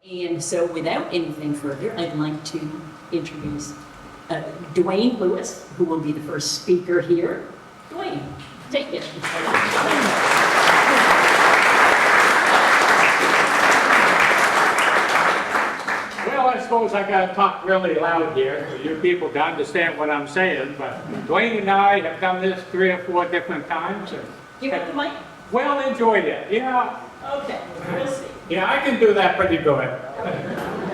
And so without anything further, I'd like to introduce Dwayne Lewis, who will be the first speaker here. Dwayne, take it. Well, I suppose I gotta talk really loud here for you people to understand what I'm saying, but Dwayne and I have done this 3 or 4 different times. And You got the mic? well enjoyed it, yeah. Okay, we'll see. Yeah, I can do that pretty good.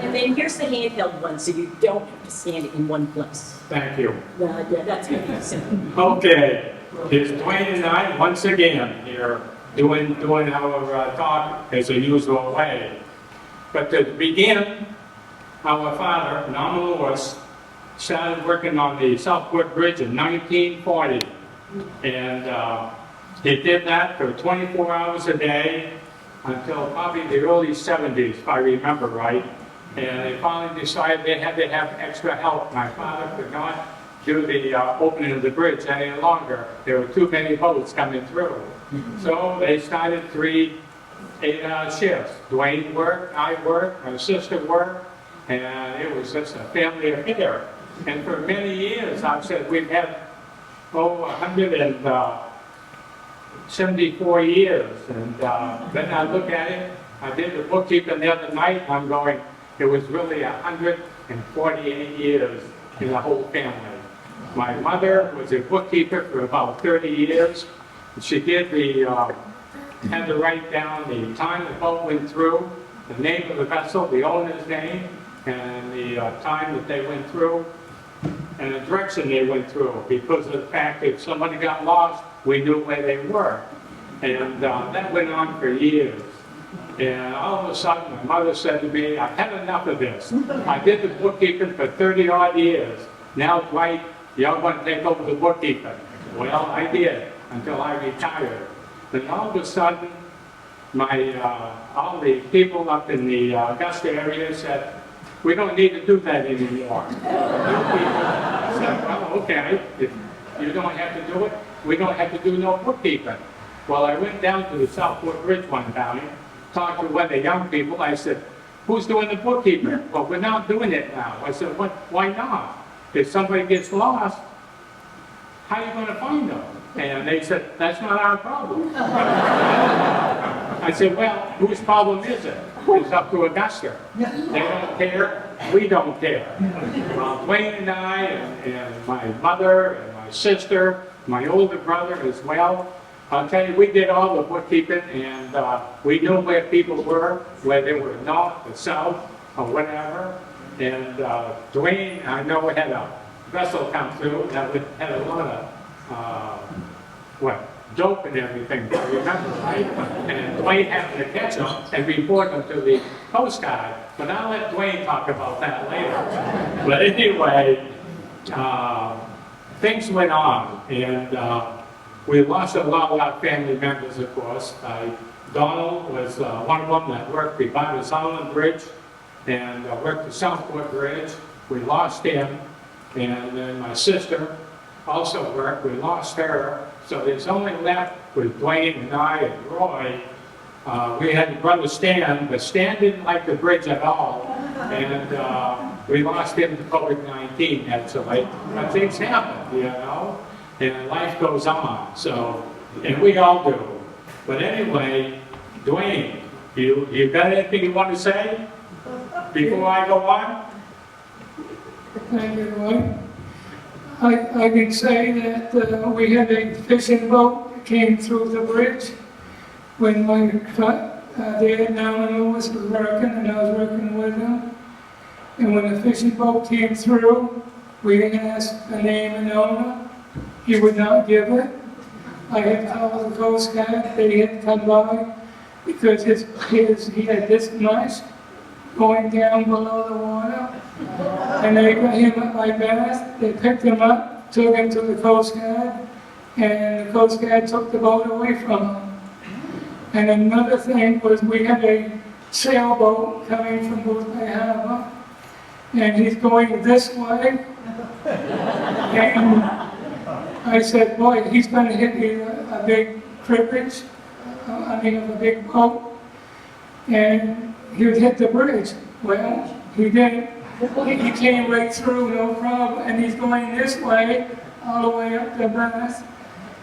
And then here's the handheld one, so you don't have to stand in one place. Thank you. Yeah, that's good. So, Okay, it's Dwayne and I once again here doing our talk as a usual way. But to begin, our father, Norman Lewis, started working on the Southport Bridge in 1940. And he did that for 24 hours a day until probably the early 70s, if I remember right. And they finally decided they had to have extra help. My father could not do the opening of the bridge any longer. There were too many boats coming through. So they started 3 8-hour shifts. Dwayne worked, I worked, my sister worked, and it was just a family affair. And for many years, I've said we've had 174 years. And then I look at it, I did the bookkeeping the other night, and I'm going, it was really 148 years in the whole family. My mother was a bookkeeper for about 30 years. She did had to write down the time the boat went through, the name of the vessel, the owner's name, and the time that they went through, and the direction they went through, because of the fact that if somebody got lost, we knew where they were. And that went on for years. And all of a sudden, my mother said to me, I've had enough of this. I did the bookkeeping for 30-odd years. Now, Dwight, you're going to take over the bookkeeping. Well, I did, until I retired. Then all of a sudden, all the people up in the Augusta area said, we don't need to do that anymore. New people said, well, okay, if you don't have to do it, we don't have to do no bookkeeping. Well, I went down to the Southport Bridge one time, talked to one of the young people. I said, who's doing the bookkeeping? Well, we're not doing it now. I said, why not? If somebody gets lost, how are you going to find them? And they said, that's not our problem. I said, well, whose problem is it? It's up to Augusta. They don't care, we don't care. Well, Dwayne and I, and my mother, and my sister, my older brother as well, I'll tell you, we did all the bookkeeping, and we knew where people were, where they were north or south or whatever. And Dwayne, I know, had a vessel come through that had a lot of dope and everything, I remember, right? And Dwayne happened to catch them and report them to the Coast Guard. But I'll let Dwayne talk about that later. But anyway, things went on, and we lost a lot of our family members, of course. Donald was one of them that worked the Boothbay-Southport Bridge and worked the Southport Bridge. We lost him, and then my sister also worked. We lost her. So there's only left with Dwayne and I and Roy. We had brother Stan, but Stan didn't like the bridge at all. And we lost him to COVID-19, actually. But things happen, you know, and life goes on. So, and we all do. But anyway, Dwayne, you got anything you want to say before I go on? Thank you, Roy. I can say that we had a fishing boat that came through the bridge when my dad, Norman Lewis, was working, and I was working with him. And when the fishing boat came through, we asked the name and owner. He would not give it. I had called the Coast Guard. They had come by because he had this much going down below the water. And they got him at my bath. They picked him up, took him to the Coast Guard, and the Coast Guard took the boat away from him. And another thing was we had a sailboat coming from Boothbay Harbor, and he's going this way. And I said, boy, he's going to hit a big cribbage, a big boat. And he would hit the bridge. Well, he didn't. He came right through, no problem, and he's going this way, all the way up the Bath.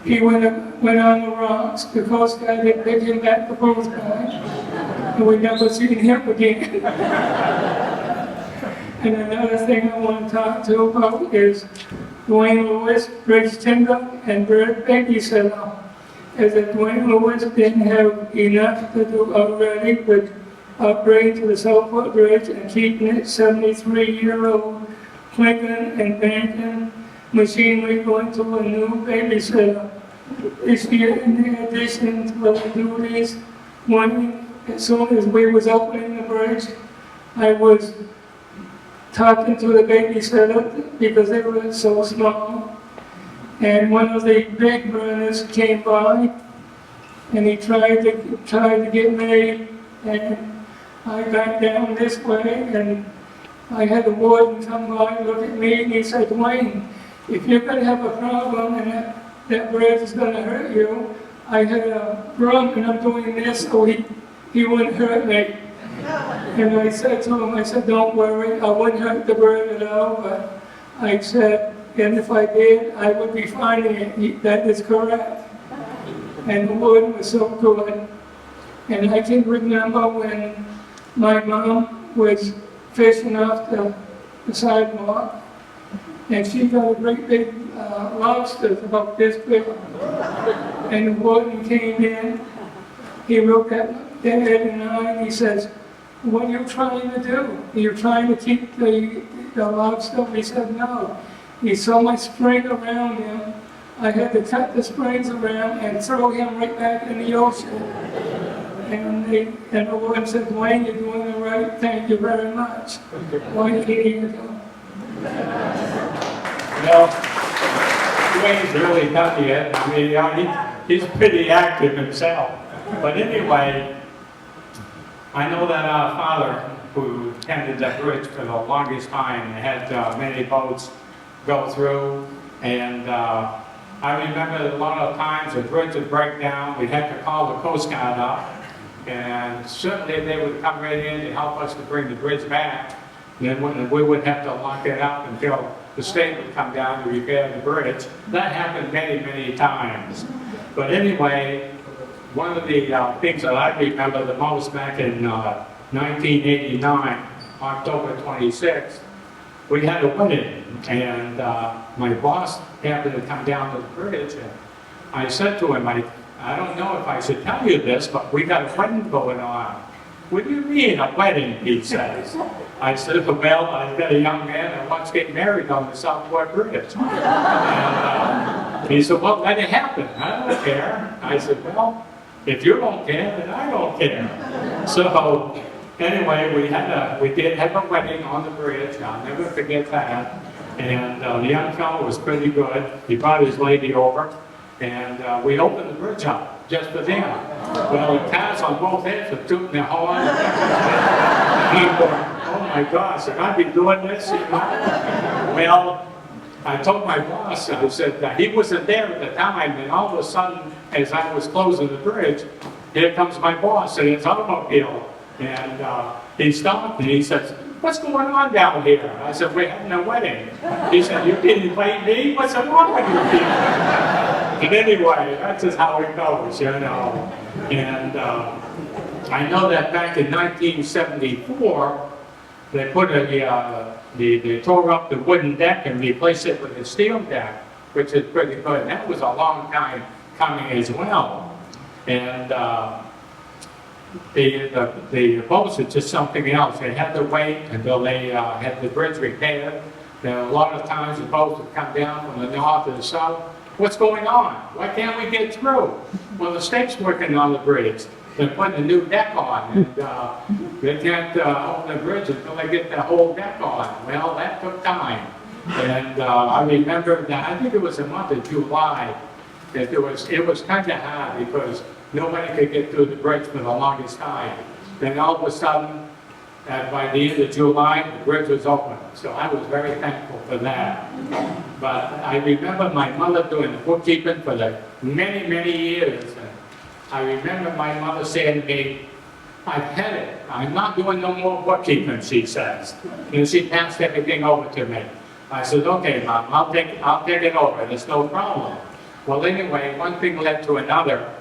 He went on the rocks. The Coast Guard didn't pick him back to Boothbay, and we never seen him again. And another thing I want to talk to you about is Dwayne Lewis, bridge timber, and bird babysitter. As if Dwayne Lewis didn't have enough to do already with upgrade to the Southport Bridge and keeping it 73-year-old clinking and banking machinery going to a new babysitter. This year, in addition to other duties, as soon as we was opening the bridge, I was talking to the babysitter because they were so small. And one of the big burners came by, and he tried to get me, and I got down this way, and I had the warden come by and look at me, and he said, Dwayne, if you're going to have a problem and that bridge is going to hurt you, I had a broom and I'm doing this so he wouldn't hurt me. And I said to him, I said, don't worry, I wouldn't hurt the bird at all, but I said, and if I did, I would be finding it. That is correct. And the warden was so good. And I can remember when my mom was fishing off the sidewalk, and she got a great big lobster about this big. And the warden came in, he looked at Dad and I, and he says, what are you trying to do? Are you trying to keep the lobster? We said, no. He saw my spring around him. I had to cut the springs around and throw him right back in the ocean. And the warden said, Dwayne, you're doing it right. Thank you very much. Why here you go? Well, Dwayne's really done it. I mean, he's pretty active himself. But anyway, I know that our father, who tended that bridge for the longest time, had many boats go through, and I remember a lot of times the bridge would break down. We'd have to call the Coast Guard up, and certainly they would come right in to help us to bring the bridge back. And then we would have to lock it up until the state would come down to repair the bridge. That happened many, many times. But anyway, one of the things that I remember the most back in 1989, October 26th, we had a wedding, and my boss happened to come down to the bridge, and I said to him, I don't know if I should tell you this, but we got a wedding going on. What do you mean, a wedding, he says. I said, well, I've got a young man that wants to get married on the Southport Bridge. And he said, well, let it happen. I don't care. I said, well, if you don't care, then I don't care. So anyway, we did have a wedding on the bridge. I'll never forget that. And the young fellow was pretty good. He brought his lady over, and we opened the bridge up just for them. Well, the cars on both ends were tooting their horn. And I'm going, oh my gosh, should I be doing this? You know? Well, I told my boss, I said, he wasn't there at the time, and all of a sudden, as I was closing the bridge, here comes my boss in his automobile. And he stopped and he says, what's going on down here? I said, we're having a wedding. He said, you didn't invite me? What's wrong with you people? And anyway, that's just how it goes, you know. And I know that back in 1974, they put they tore up the wooden deck and replaced it with a steel deck, which is pretty good. And that was a long time coming as well. And the boats are just something else. They had to wait until they had the bridge repaired. There a lot of times the boats would come down from the north to the south. What's going on? Why can't we get through? Well, the state's working on the bridge. They're putting a new deck on, and they can't open the bridge until they get the whole deck on. Well, that took time. And I remember that, I think it was the month of July, that it was kind of hard because nobody could get through the bridge for the longest time. Then all of a sudden, by the end of July, the bridge was open. So I was very thankful for that. But I remember my mother doing the bookkeeping for the many, many years. And I remember my mother saying to me, I've had it. I'm not doing no more bookkeeping, she says. And she passed everything over to me. I said, okay, Mom, I'll take it over. There's no problem. Well, anyway, one thing led to another.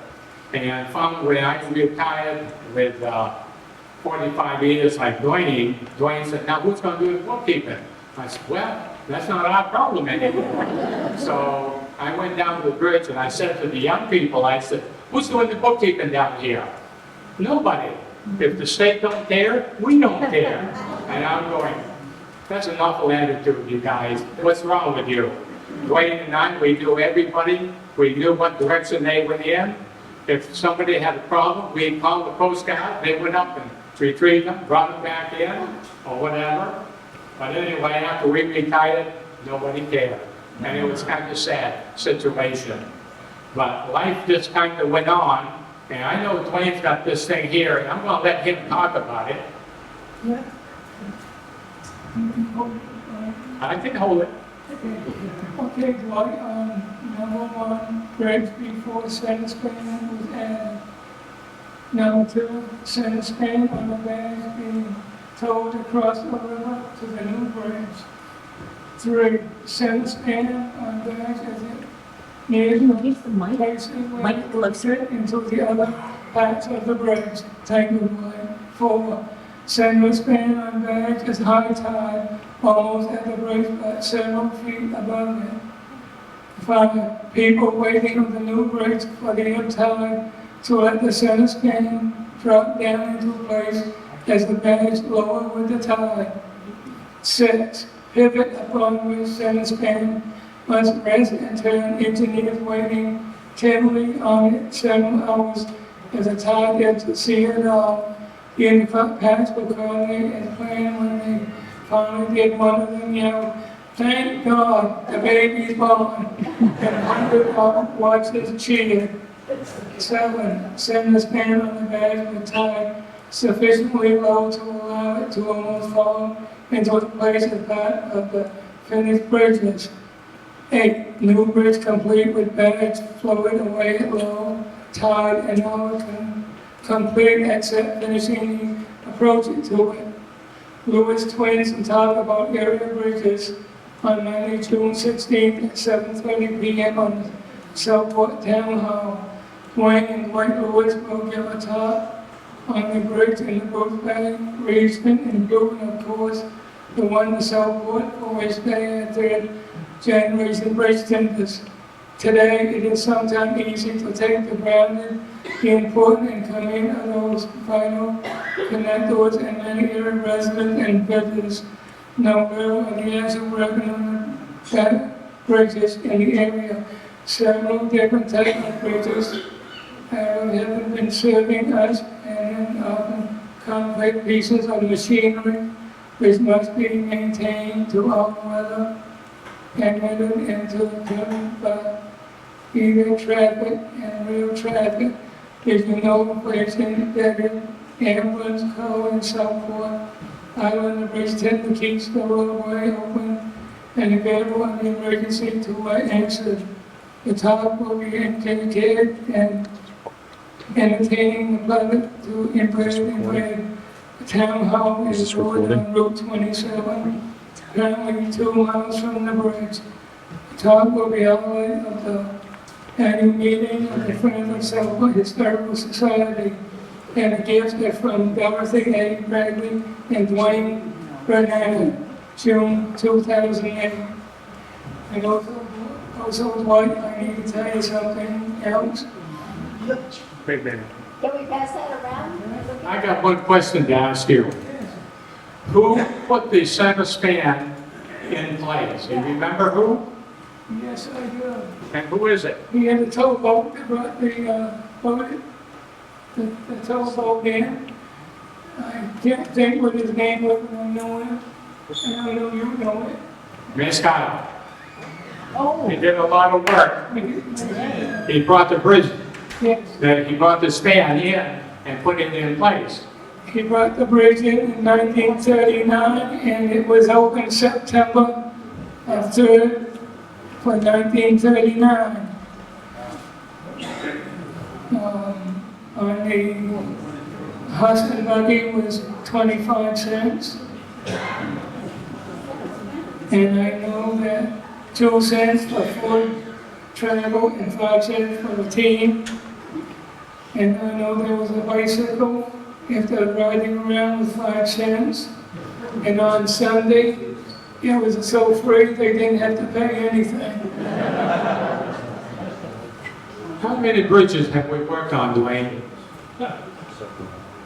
And finally, when I retired with 45 years like Dwayne said, now who's going to do the bookkeeping? I said, well, that's not our problem anymore. So I went down to the bridge and I said to the young people, I said, who's doing the bookkeeping down here? Nobody. If the state don't care, we don't care. And I'm going, that's an awful attitude, you guys. What's wrong with you? Dwayne and I, we knew everybody. We knew what direction they went in. If somebody had a problem, we'd call the Coast Guard. They went up and retrieved them, brought them back in, or whatever. But anyway, after we retired, nobody cared. And it was kind of a sad situation. But life just kind of went on. And I know Dwayne's got this thing here, and I'm going to let him talk about it. Yeah. I can hold it. Okay, Dwight, number one, bridge before center span was added. Number two, center span on the bags being towed to cross the river to the new bridge. Three, center span on bags as it nears Use the mic, placing mic closer. into the other parts of the bridge. Thank you, Dwight. Four, center span on bags is high tide, almost at the bridge but several feet above it. 5, people waiting on the new bridge for the ebb tide to let the center span drop down into place as the bags lower with the tide. 6, pivot upon which center span must rest and turn, engineers waiting carefully on it 7 hours as the tide ebbs to sea it all. The in-front patch were coordinated and planned when they finally did. One of them yelled, "Thank God, the baby's born," and 100 watchers cheered. 7, send the span on the bags with tide sufficiently low to allow it to almost fall into its place as part of the finished bridges. 8, new bridge complete with bags floating away at low tide and all complete except finishing the approach to it. Lewis twins and talk about area bridges on Monday, June 16th at 7:30 p.m. on the Southport Town Hall. Wayne and Dwight Lewis will give a talk on the bridge in the Boothbay Region, including, of course, the one in Southport, for which they had their generation bridge tenders. Today, it is sometimes easy to take for granted the important and coming of those vital connectors and many area residents and visitors know well of the actual revenue that bridges in the area. Several different types of bridges have been serving us and often complex pieces of machinery which must be maintained to all weather and driven into by either traffic and real traffic. Is no question that ambulance call and so forth. Island the bridge tend to keep the roadway open and available in the emergency to exit. The top will be indicated and entertaining the public to embrace and red. The town hall is located on Route 27, currently 2 miles from the bridge. The top will be highlight of the annual meeting of the Friends of Southport Historical Society, and the gifts are from Dorothy A. Bradley and Dwayne Bernard, June 2008. And also, Dwight, I need to tell you something else. Wait a minute. Can we pass that around? I got one question to ask you. Who put the center span in place? Do you remember who? Yes, I do. And who is it? He had a towboat that brought the towboat in. I can't think what his name was, but I know it. And I know you know it. Miss Kyle. Oh. He did a lot of work. He brought the bridge, Yes, he brought the span in and put it in place. he brought the bridge in 1939, and it was opened September 3rd for 1939. On the Horse and buggy was 25 cents. And I know that 2 cents for food travel and 5 cents for the team. And I know there was a bicycle, if they're riding around with 5 cents. And on Sunday, it was so free, they didn't have to pay anything. How many bridges have we worked on, Dwayne?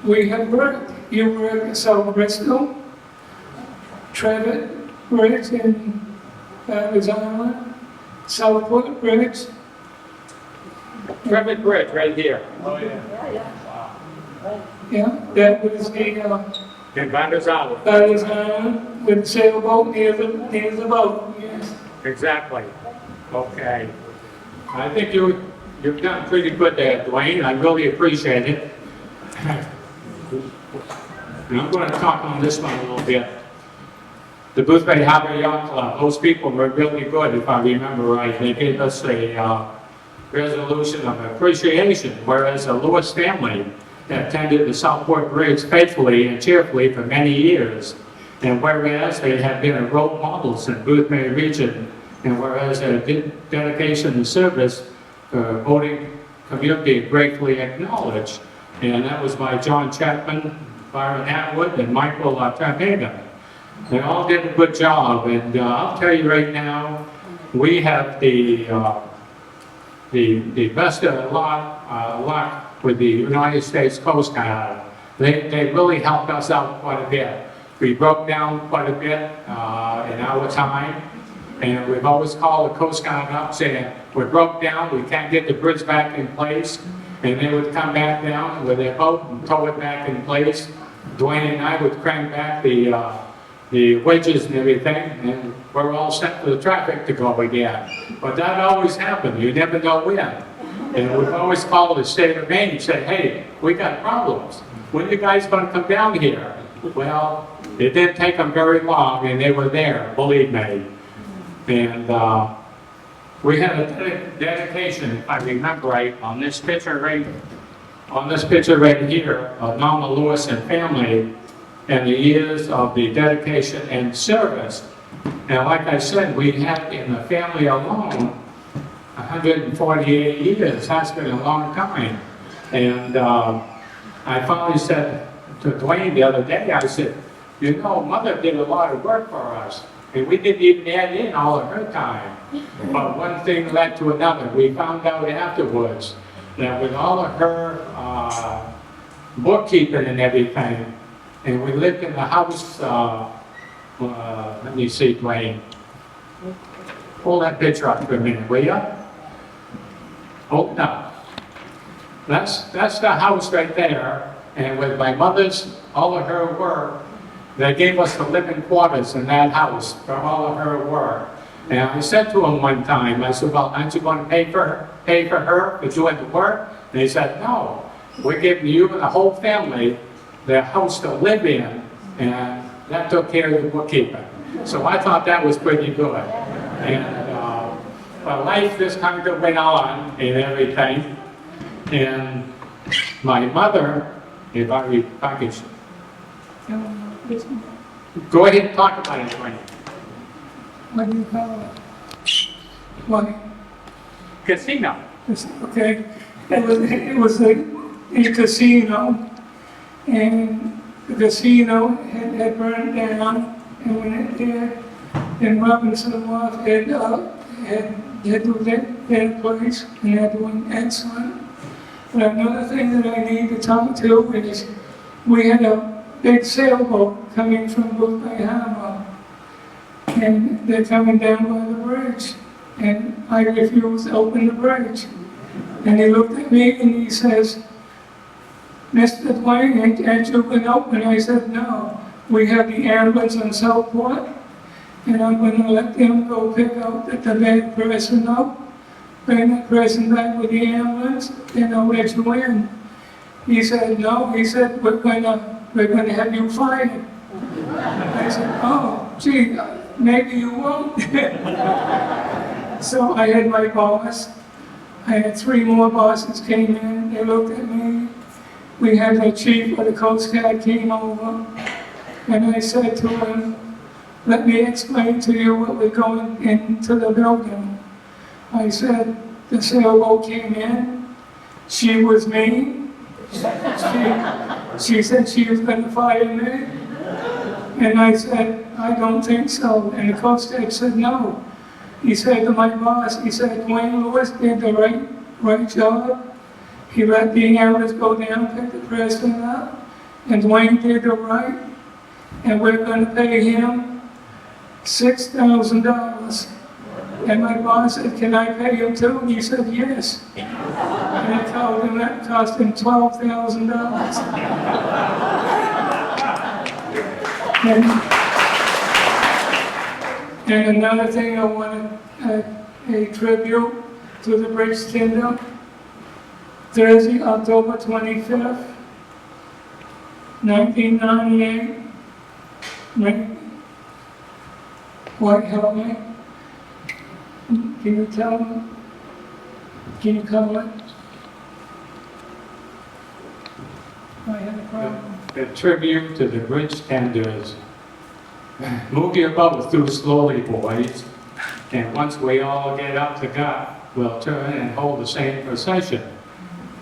We have worked, you worked at South Bristol, Trevitt Bridge in Rhode Island, Southport Bridge. Trevitt Bridge, right here. Yeah, that was the, In Vander's Island. that was, with the sailboat near the boat, yes. Exactly. Okay. I think you've done pretty good there, Dwayne. I really appreciate it. And I'm going to talk on this one a little bit. The Boothbay Harbor Yacht Club, those people were really good, if I remember right. They gave us a resolution of appreciation, whereas the Lewis family attended the Southport Bridge faithfully and cheerfully for many years. And whereas they have been role models in Boothbay Region, and whereas their dedication and service voting community gratefully acknowledged. And that was by John Chapman, Byron Atwood, and Michael Tapega. They all did a good job, and I'll tell you right now, we have the best of luck with the United States Coast Guard. They really helped us out quite a bit. We broke down quite a bit in our time, and we've always called the Coast Guard up saying, we broke down, we can't get the bridge back in place, and they would come back down with their boat and tow it back in place. Dwayne and I would crank back the wedges and everything, and we're all set for the traffic to go again. But that always happened, you never know when. And we've always called the state of Maine and said, hey, we got problems. When are you guys gonna come down here? Well, it didn't take them very long, and they were there, believe me. And we had a dedication, if I remember right, on this picture right here of Mama Lewis and family, and the years of the dedication and service. And like I said, we had in the family alone 148 years. That's been a long time. And I finally said to Dwayne the other day, I said, you know, Mother did a lot of work for us, and we didn't even add in all of her time. But one thing led to another. We found out afterwards that with all of her bookkeeping and everything, and we lived in the house, let me see, Dwayne. Pull that picture up for a minute, will you? Oh, no. That's the house right there, and with my mother's, all of her work, they gave us the living quarters in that house for all of her work. And I said to him one time, I said, well, aren't you going to pay for her for doing the work? And he said, no, we're giving you and the whole family their house to live in, and that took care of the bookkeeping. So I thought that was pretty good. And but life just kind of went on and everything. And my mother, if I could, go ahead and talk about it, Dwayne. What do you call it? What? Casino. Okay, it was a casino, and the casino had burned down, and when it did, then Robinson Loft had do their place, and they're doing excellent. But another thing that I need to talk to is, we had a big sailboat coming from Boothbay Harbor, and they're coming down by the bridge, and I refused to open the bridge. And he looked at me and he says, Mr. Dwayne, ain't you been open? I said, no. We have the ambulance on Southport, and I'm going to let them go pick out the bad person up, bring that person back with the ambulance, and I'll let you in. He said, no. He said, we're going to have you fired. I said, oh, gee, maybe you won't. So I had my boss. I had 3 more bosses came in. They looked at me, we had the chief of the Coast Guard came over, and I said to him, let me explain to you what we're going into the building. I said, the sailboat came in, she was mean, she said she was going to fire me, and I said, I don't think so, and the Coast Guard said no. He said to my boss, he said, Dwayne Lewis did the right job. He let the ambulance go down, pick the president up, and Dwayne did the right, and we're going to pay him $6,000. And my boss said, can I pay him too? And he said, yes. And I told him that cost him $12,000. And another thing I want a tribute to the Bridge Kingdom. Thursday, October 25th, 1998, white helmet. Can you tell me? Can you cover it? I had a problem. The tribute to the bridge tenders. Move your boat through slowly, boys, and once we all get up the gut, we'll turn and hold the same procession.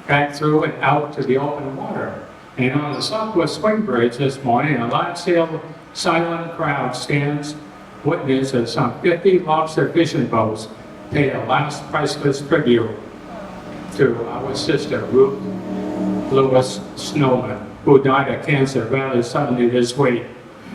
Back through and out to the open water. And on the Southwest Swing Bridge this morning, a large silent crowd stands witness as some 50 lobster fishing boats pay a last priceless tribute to our sister, Ruth Lewis Snowman, who died of cancer rather suddenly this week.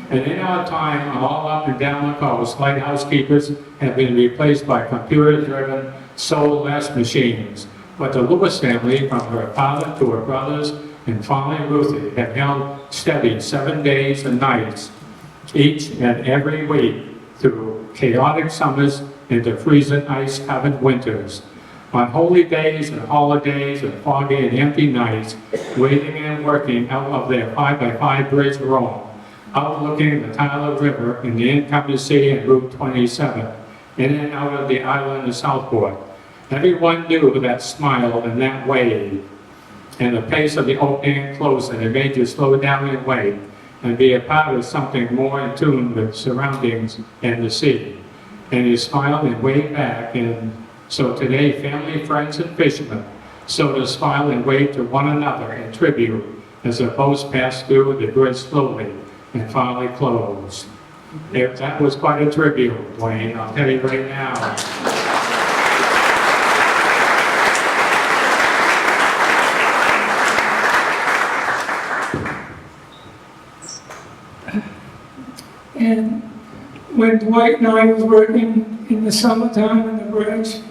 And in our time, all up and down the coast, lighthouse keepers have been replaced by computer-driven, soulless machines. But the Lewis family, from her father to her brothers, and finally Ruthie, have held steady 7 days and nights, each and every week, through chaotic summers into freezing ice-covered winters. On holy days and holidays and foggy and empty nights, waiting and working out of their 5x5 bridge roam, outlooking the Tyler River in the incoming city and Route 27, in and out of the island of Southport. Everyone knew that smile and that wave, and the pace of the opening and closing, it made you slow down and wait, and be a part of something more in tune with surroundings and the sea. And you smiled and waved back, and so today, family, friends, and fishermen, so to smile and wave to one another in tribute as the boats passed through the bridge slowly and finally closed. That was quite a tribute, Dwayne, I'll tell you right now. And when Dwight and I was working in the summertime in the bridge,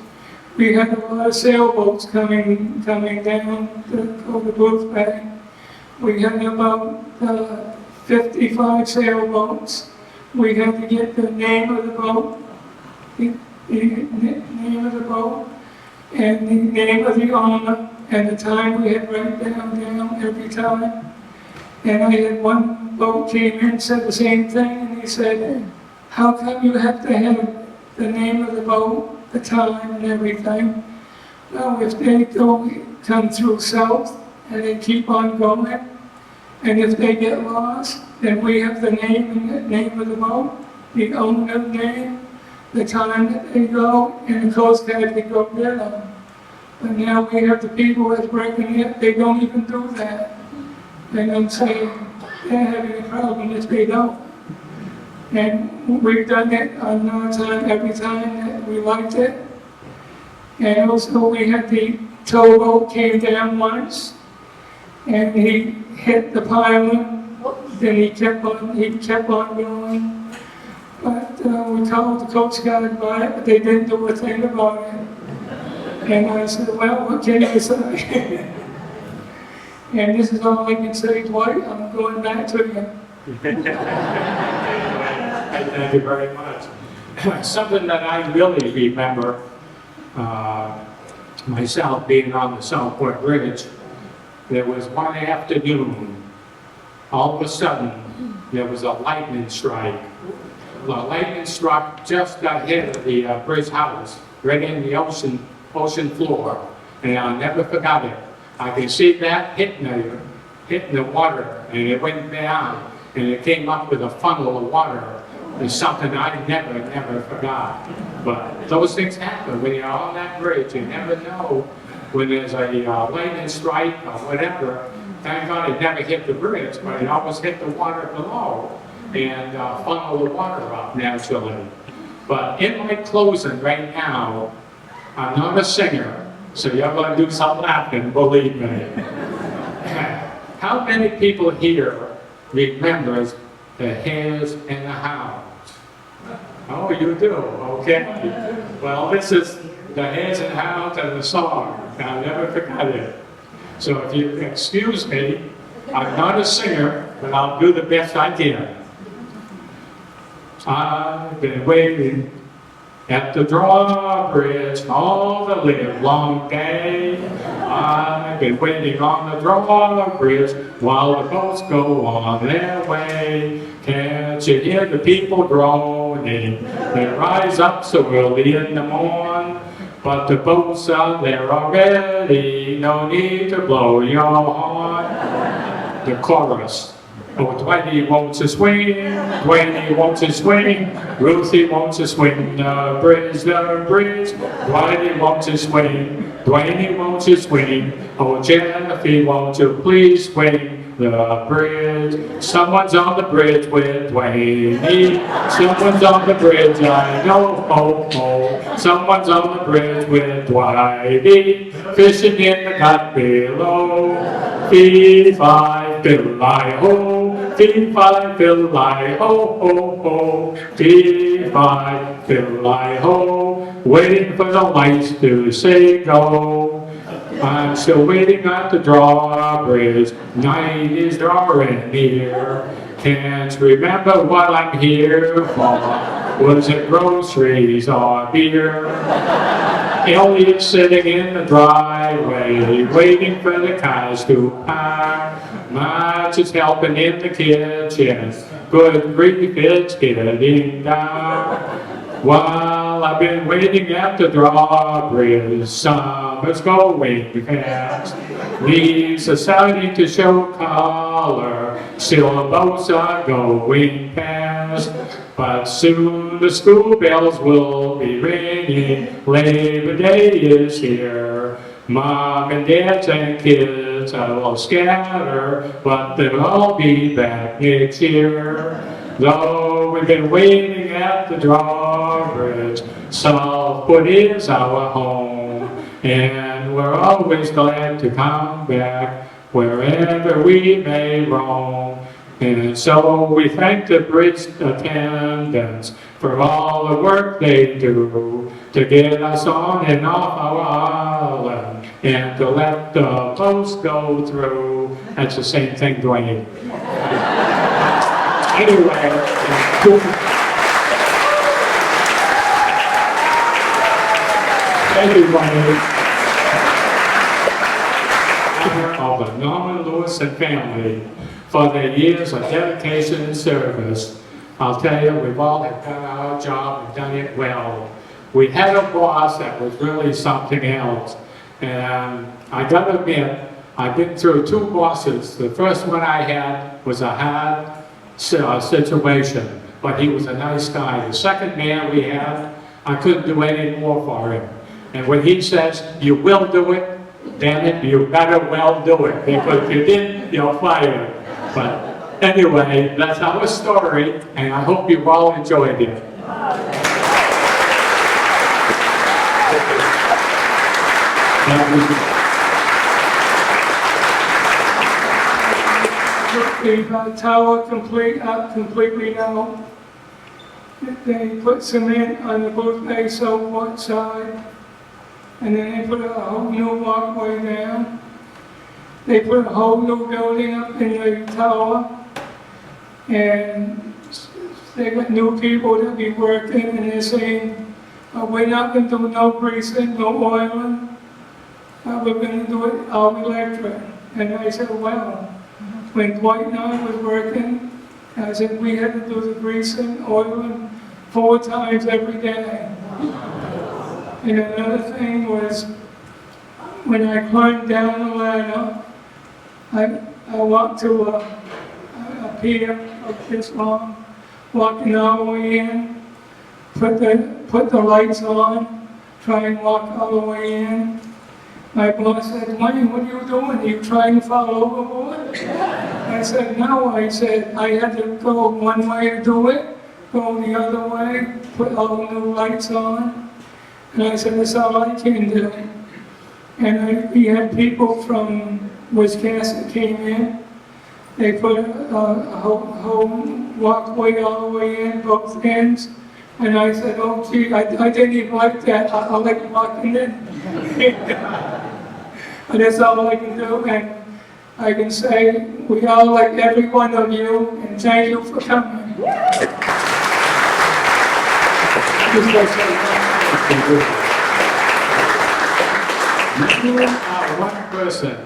we had a lot of sailboats coming down to go to Boothbay. We had about 55 sailboats. We had to get the name of the boat, the name of the boat, and the name of the owner, and the time we had to write down every time. And I had one boat came in and said the same thing, and he said, how come you have to have the name of the boat, the time and everything? Well, if they come through south and they keep on going, and if they get lost, then we have the name of the boat, the owner's name, the time that they go, and the Coast Guard can go get them. But now we have the people that's breaking it, they don't even do that. And I'm saying they're having a problem if they don't. And we've done it on our time, every time that we liked it. And also we had the towboat came down once, and he hit the pylon, then he kept on going. But we called the Coast Guard about it, but they didn't do a thing about it. And I said, well, what can you say? And this is all I can say, Dwight, I'm going back to you. Thank you very much. Something that I really remember, myself being on the Southport Bridge, there was one afternoon, all of a sudden, there was a lightning strike. The lightning struck just ahead of the bridge house, right in the ocean floor, and I'll never forget it. I can see that hit me hitting the water, and it went down, and it came up with a funnel of water. It's something I never forgot. But those things happen when you're on that bridge. You never know when there's a lightning strike or whatever. Thank God it never hit the bridge, but it always hit the water below and funnel the water up naturally. But in my closing right now, I'm not a singer, so you're going to do some laughing, believe me. How many people here remembers the Hares and the Hounds? Oh, you do, okay. Well, this is the Hares and Hounds and the song. I'll never forget it. So if you excuse me, I'm not a singer, but I'll do the best I can. I've been waiting at the drawbridge all the live long day. I've been waiting on the drawbridge while the boats go on their way. Can't you hear the people groaning? They rise up so early in the morn, but the boats are there already. No need to blow your horn. The chorus. Oh, Dwighty wants to swing, Dwayne wants to swing, Ruthie wants to swing the bridge, Dwighty wants to swing, Dwayne wants to swing, oh, Jeffy wants to please swing the bridge. Someone's on the bridge with Dwayne, someone's on the bridge, I know, oh, oh. Someone's on the bridge with Dwighty, fishing in the gut below. Fee-fi, fiddle-I-ho, fee-fi, fiddle-I-ho, ho, ho. Fee-fi, fiddle-I-ho, waiting for the lights to say go. I'm still waiting at the drawbridge, night is drawing near. Can't remember what I'm here for, was it groceries or beer? Elliot's sitting in the driveway, waiting for the cars to park. Marge is helping in the kitchen, good grief, it's getting dark. While I've been waiting at the drawbridge, summer's going fast. Leaves are starting to show color, still boats are going past. But soon the school bells will be ringing, Labor Day is here. Mom and dads and kids will scatter, but they'll all be back next year. Though we've been waiting at the drawbridge, Southport is our home, and we're always glad to come back wherever we may roam. And so we thank the bridge attendants for all the work they do to get us on and off our island and to let the boats go through. That's the same thing, Dwayne. Anyway, of the Norman Lewis and family for their years of dedication and service. I'll tell you, we've all done our job and done it well. We had a boss that was really something else. And I gotta admit, I've been through two bosses. The first one I had was a hard situation, but he was a nice guy. The second man we had, I couldn't do any more for him. And when he says, you will do it, damn it, you better well do it, because if you didn't, you're fired. But anyway, that's our story, and I hope you all enjoyed it. The tower completely now. They put cement on the Boothbay-Southport side, and then they put a whole new walkway down. They put a whole new building up in the tower, and they got new people that be working, and they're saying, we're not going to do no greasing, no oiling, we're going to do it all electric. And I said, well, when Dwight and I was working, I said we had to do the greasing, oiling 4 times every day. And another thing was, when I climbed down the ladder, I walked to a pier of this long, walking all the way in, put the lights on, try and walk all the way in. My boss said, Wayne, what are you doing? Are you trying to fall overboard? I said, no. I said, I had to go one way to do it, go the other way, put all new lights on. And I said, that's all I can do. And we had people from Wisconsin came in. They put a whole walkway all the way in, both ends. And I said, oh gee, I didn't even like that. I'll let you walk in. But that's all I can do. And I can say, we all like every one of you, and thank you for coming. One person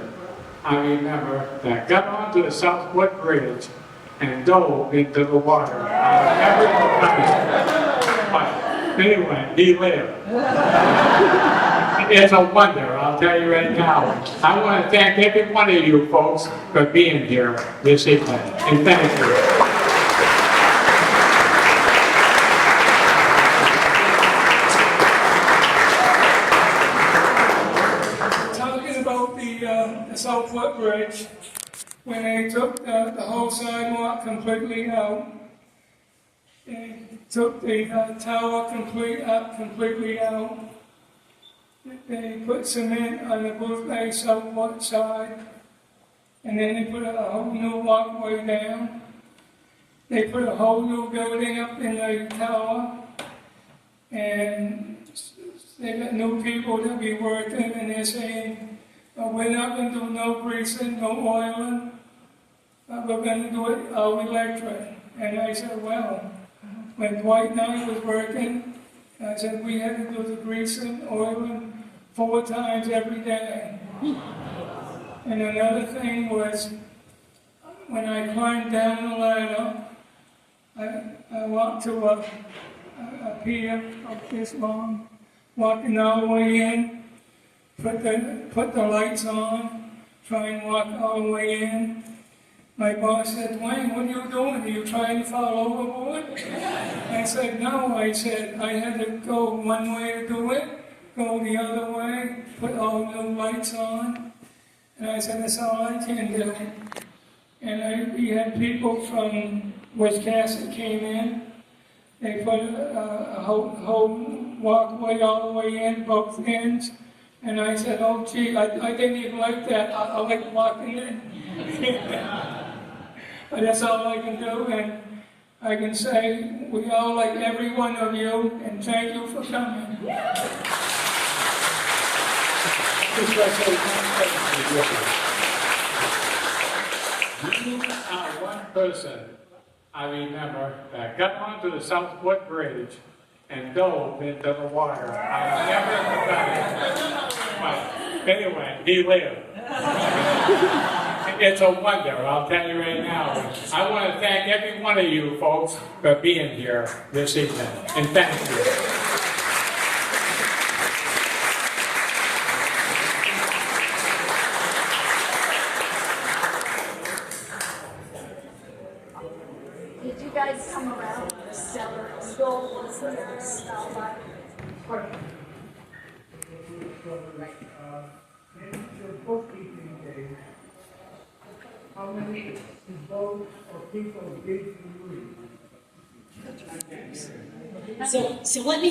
I remember that got onto the Southport Bridge and dove into the water. I'll never forget it. But anyway, he lived. It's a wonder, I'll tell you right now. I want to thank every one of you folks for being here this evening, and thank you. The Southport Bridge, when they took the whole sidewalk completely out, they took the tower completely out. They put cement on the Boothbay-Southport side, and then they put a whole new walkway down. They put a whole new building up in the tower, and they got new people that be working, and they're saying, we're not going to do no greasing, no oiling. We're going to do it all electric. And I said, well, when Dwight and I was working, I said we had to do the greasing, oiling 4 times every day. And another thing was, when I climbed down the ladder, I walked to a pier of this long, walking all the way in. Put the lights on, try and walk all the way in. My boss said, Wayne, what are you doing? Are you trying to fall overboard? I said, no. I said, I had to go one way to do it, go the other way, put all new lights on. And I said, that's all I can do. And we had people from Wisconsin came in. They put a whole walkway all the way in, both ends. And I said, oh gee, I didn't even like that. I'll let you walk in. But that's all I can do, and I can say we all like every one of you, and thank you for coming. One person I remember that got onto the Southport Bridge and dove into the water. I'll never forget it. But anyway, he lived. It's a wonder, I'll tell you right now. I want to thank every one of you folks for being here this evening, and thank you. Did you guys come around the cellar? Gold was there, starlight. In your bookkeeping days, how many votes or people did you lose? So let me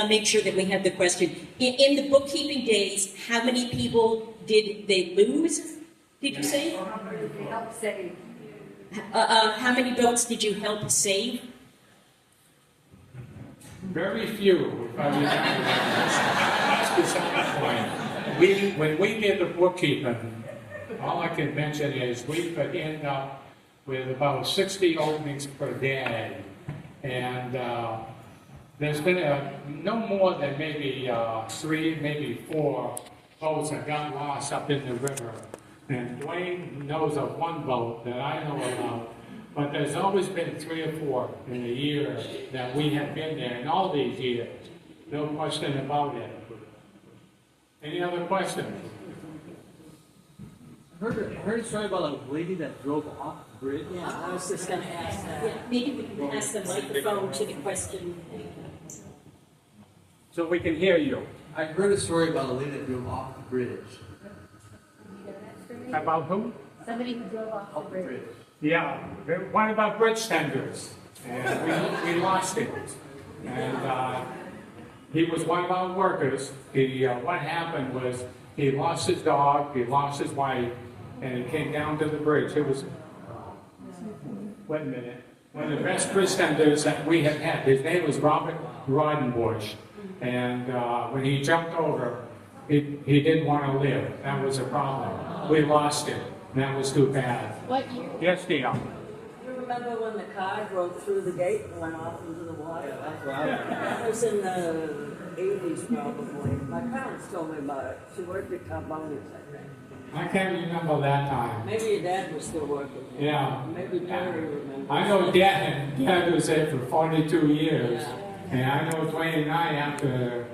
make sure that we have the question. In the bookkeeping days, how many people did they lose? Did you say? How many did you help save? How many votes did you help save? Very few, if I remember. That's beside the point. When we did the bookkeeping, all I can mention is we could end up with about 60 openings per day. And there's been no more than maybe 3, maybe 4 boats that got lost up in the river. And Dwayne knows of one boat that I know about, but there's always been 3 or 4 in the year that we have been there in all these years. No question about it. Any other questions? I heard a story about a lady that drove off the bridge. Yeah, I was just gonna ask that. Yeah, maybe we can pass the microphone to the question. So we can hear you. I heard a story about a lady that drove off the bridge. About who? Somebody who drove off the bridge. Yeah, one of our bridge tenders, and we lost him. And he was one of our workers. What happened was he lost his dog, he lost his wife, and he came down to the bridge. It was, wait a minute, one of the best bridge tenders that we have had. His name was Robert Rodenbush. And when he jumped over, he didn't want to live. That was a problem. We lost him. That was too bad. What year? Yes, Dale. You remember when the car drove through the gate and went off into the water? That was in the 80s probably. My parents told me about it. She worked at Carboni's, I think. I can't remember that time. Maybe your dad was still working there. Yeah. Maybe Terry remembers. I know Dad was there for 42 years. Yeah. And I know Dwayne and I, after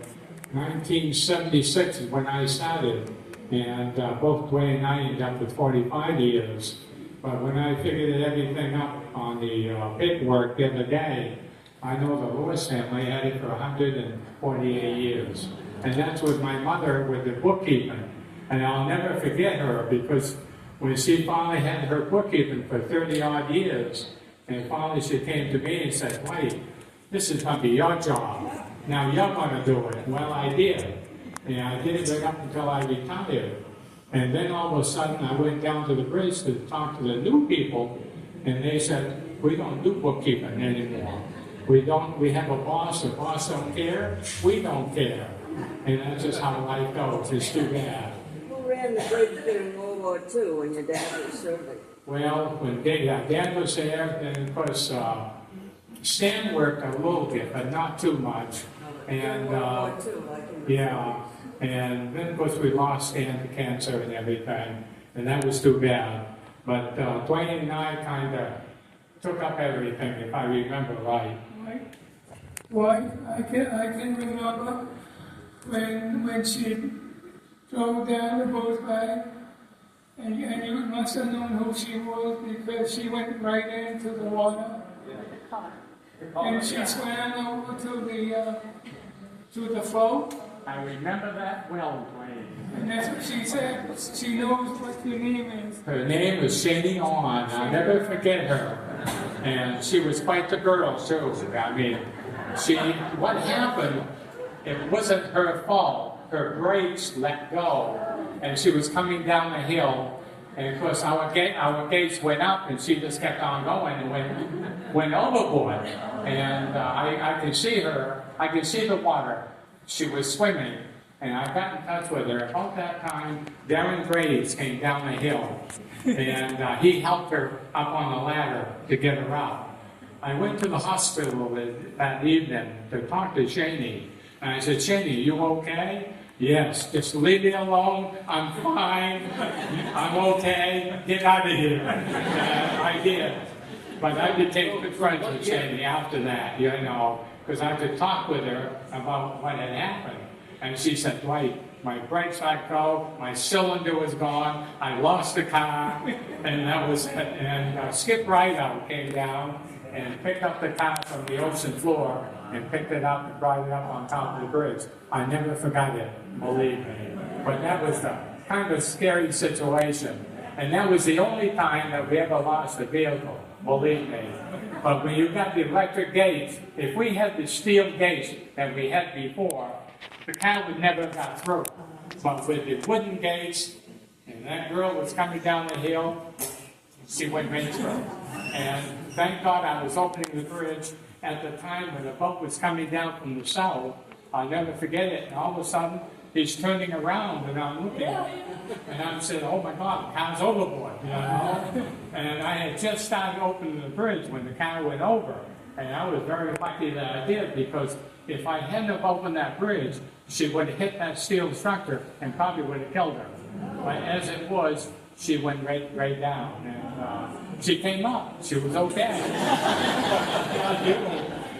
1976 is when I started. And both Dwayne and I ended up with 45 years. But when I figured everything up on the paperwork the other day, I know the Lewis family had it for 148 years. And that's with my mother with the bookkeeping. And I'll never forget her because when she finally had her bookkeeping for 30 odd years, and finally she came to me and said, wait, this is going to be your job. Now you're going to do it. Well, I did. And I did it right up until I retired. And then all of a sudden I went down to the bridge to talk to the new people, and they said, we don't do bookkeeping anymore. We have a boss, the boss don't care, we don't care. And that's just how life goes. It's too bad. Who ran the bridge during World War II when your dad was serving? Well, when Dad was there, then of course Stan worked a little bit, but not too much. And World War II, I can yeah, and then of course we lost Stan to cancer and everything, and that was too bad. But Dwayne and I kind of took up everything, if I remember right. Why, I can remember when she drove down the Boothbay, and you must have known who she was because she went right into the water. And she swam over to the float. I remember that well, Dwayne. And that's what she said. She knows what your name is. Her name was Shady On. I'll never forget her. And she was quite the girl, too. I mean, what happened, it wasn't her fault. Her brakes let go. And she was coming down the hill. And of course, our gates went up, and she just kept on going and went overboard. And I could see her. I could see the water. She was swimming, and I got in touch with her. About that time, Darren Graves came down the hill, and he helped her up on the ladder to get her out. I went to the hospital that evening to talk to Shani, and I said, Shani, you okay? Yes, just leave me alone. I'm fine. I'm okay. Get out of here. And I did. But I became good friends with Shani after that, you know, because I could talk with her about what had happened. And she said, Dwight, my brakes let go, my cylinder was gone, I lost the car, and that was it. And Skip Rideout came down and picked up the car from the ocean floor and picked it up and brought it up on top of the bridge. I never forgot it, believe me. But that was kind of a scary situation. And that was the only time that we ever lost a vehicle, believe me. But when you got the electric gates, if we had the steel gates that we had before, the car would never have got through. But with the wooden gates, and that girl was coming down the hill, she went right through. And thank God I was opening the bridge at the time when the boat was coming down from the south. I'll never forget it. And all of a sudden, he's turning around, and I'm looking at him. And I'm saying, oh my God, the car's overboard, you know? And I had just started opening the bridge when the car went over. And I was very lucky that I did, because if I hadn't have opened that bridge, she would have hit that steel structure and probably would have killed her. But as it was, she went right down. And she came up. She was okay.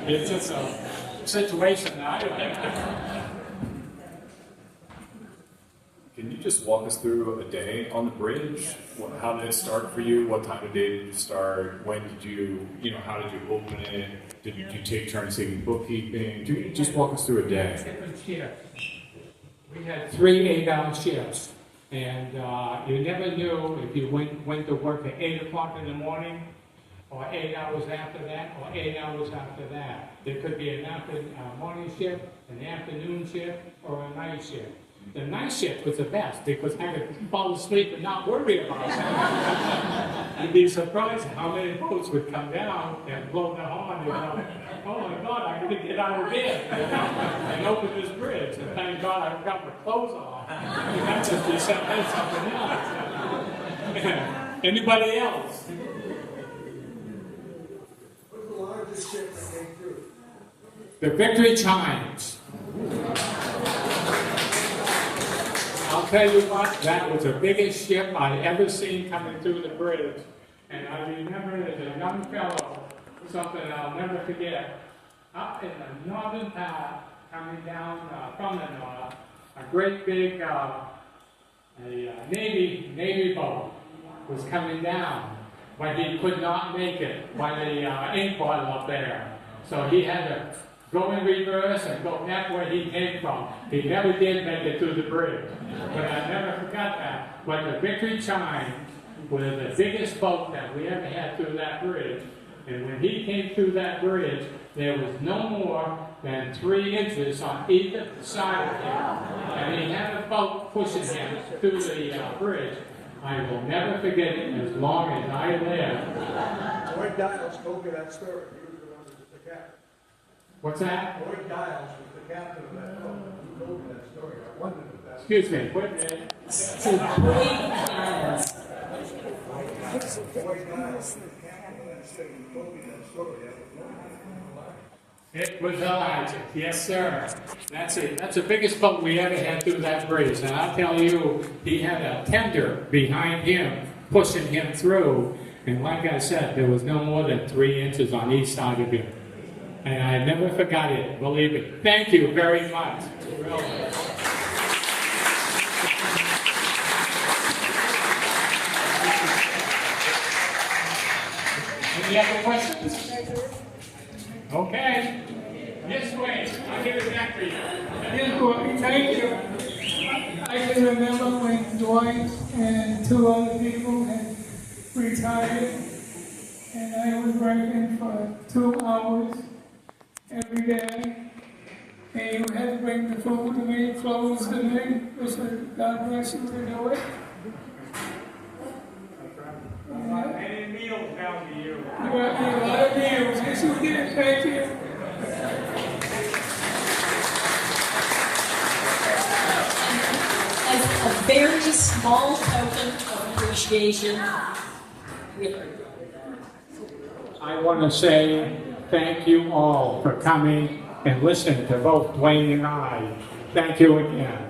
It's just a situation that I don't have. Can can you just walk us through a day on the bridge? How did it start for you? What time of day did you start? When did you, how did you open it? Did you take turns taking bookkeeping? Just walk us through a day. Different shifts. We had 3 8-hour shifts, and you never knew if you went to work at 8 o'clock in the morning, or 8 hours after that, or 8 hours after that. There could be an morning shift, an afternoon shift, or a night shift. The night shift was the best because I could fall asleep and not worry about it. You'd be surprised how many boats would come down and blow the horn and go, oh my God, I gotta get out of bed and open this bridge. And thank God I've got my clothes on. That's just be something else. Anybody else? What's the largest ship that came through? The victory chimes. I'll tell you what, that was the biggest ship I'd ever seen coming through the bridge. And I remember as a young fellow, something I'll never forget, up in the northern part, coming down from the north, a great big Navy boat was coming down, but he could not make it by the ink bottle up there. So he had to go in reverse and go back where he came from. He never did make it through the bridge. But I never forgot that. But the Victory Chimes was the biggest boat that we ever had through that bridge. And when he came through that bridge, there was no more than 3 inches on either side of him. And he had a boat pushing him through the bridge. I will never forget it as long as I live. Lloyd Dials told me that story. He was the one that was the captain. What's that? Lloyd Dials was the captain of that boat. He told me that story. I wondered if that's... Excuse me, wait a minute. Lloyd Dials was the captain of that ship. He told me that story. It was Elijah, yes sir. That's it. That's the biggest boat we ever had through that bridge. And I'll tell you, he had a tender behind him, pushing him through. And like I said, there was no more than 3 inches on each side of him. And I never forgot it, believe me. Thank you very much. Really. Any other questions? Okay. Yes, Wayne, I'll give it back to you. Yes, well, thank you. I can remember when Dwight and 2 other people had retired, and I was working for 2 hours every day. And you had to bring the food to me, clothes to me. God bless you for doing it. Any meals down to you. You got me a lot of meals. Yes, you did. Thank you. As a very small token of appreciation, I want to say thank you all for coming and listening to both Dwayne and I. Thank you again.